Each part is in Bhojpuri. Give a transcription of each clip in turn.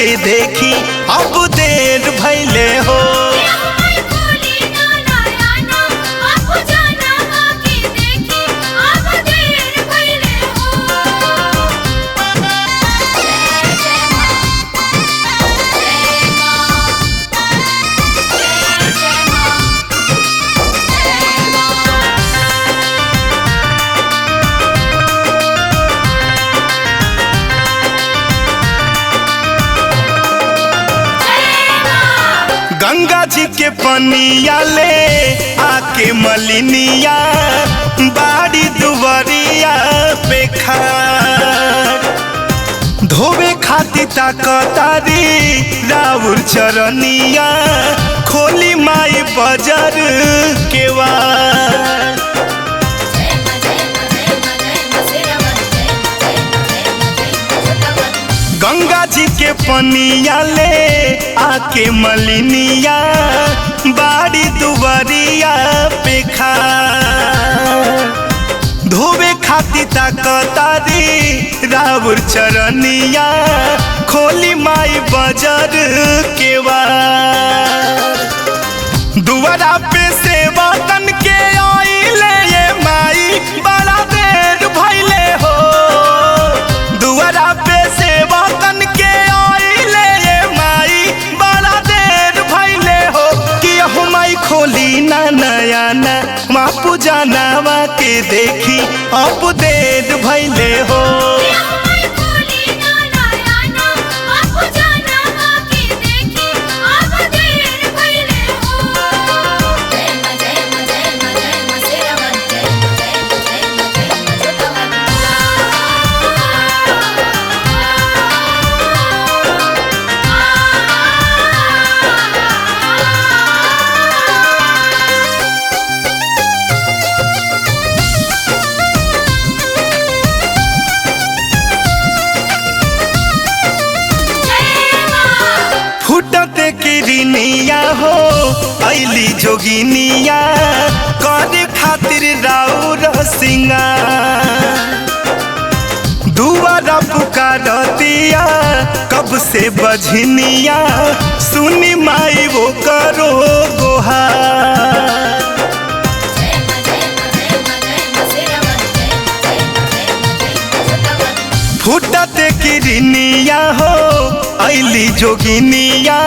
के देखी अब देर भइले हो। गंगा जी के पनिया ले आके मलिनिया बाड़ी दुवरिया पे खाड़ धोवे खाती ताकतारी राउर चरनिया खोली माई बजर के वार। गंगा जी के पनिया ले आके मलिनिया बाड़ी दुवरिया पे खाड़ धोवे खाती ताकतारी राउर चरनिया खोली माई बजर के वार। दुआरा पे सेवा तन के आइले ये माई बड़ा देर भइले हो। दुआरा पे सेवा तन के आइले ये माई बड़ा देर भइले हो। कि अहो माई खोली ना नया ना माँ पूजनावा के देखी अब देर भइले हो। फुटते किरनिया हो ऐली जोगिनिया करे खातिर राउर सिंगार। दुआरा पुकारतिया कब से बझनिया सुनी माई वो करो गोहार। फुटते किरनिया हो ऐली जोगिनिया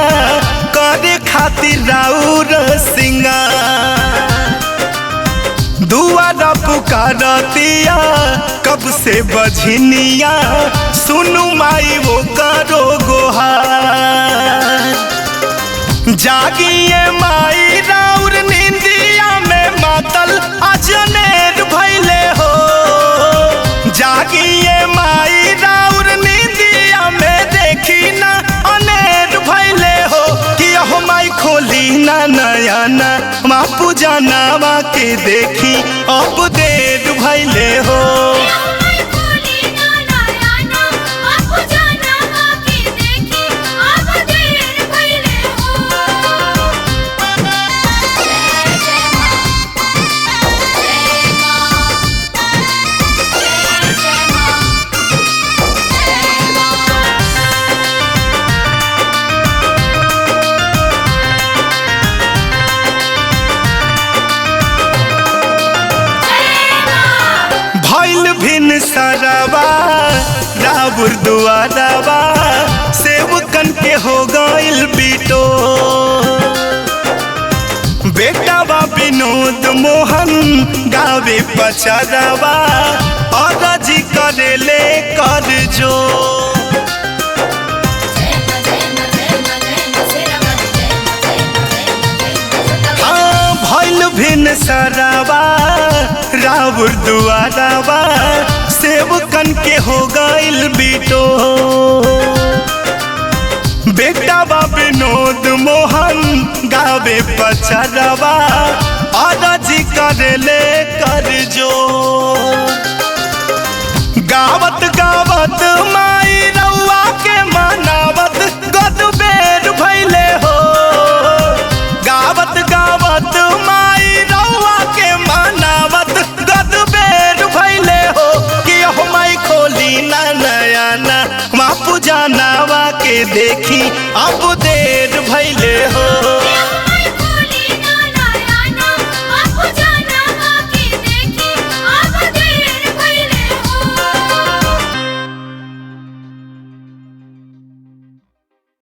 करे खातिर राउर सिंगार। दुआरा पुकारतिया कब से बझनिया सुनु माई वो करो गोहार। जागिए माई राउर निंदिया में मातल अजनेर भइले हो। जागिए माई राउर निंदिया में देखी ना अनेर भइले हो। कि अहो माई खोली ना नया ना माँ पूजनावा के देखी अब देर भइले हो। भिन सरवा राउर दुआरवा सेवकन के हो गइल बिटो। बेटावा विनोद मोहन गावे पचरवा अरजी करेले कर जो। हाँ भइल भिन सरवा राउर दुआरवा सेवकन के हो गइल बिटो। बेटावा विनोद मोहन गावे पचरवा अरजी करेले कर जो। गावत गावत माई रउआ के मनावत गद बेर भइले हो। गावत गावत माई रउआ के मनावत गद बेर भइले हो। कि अहो माई खोली ना नया ना माँ पूजनावा के दे देखी अब देर भैले हो।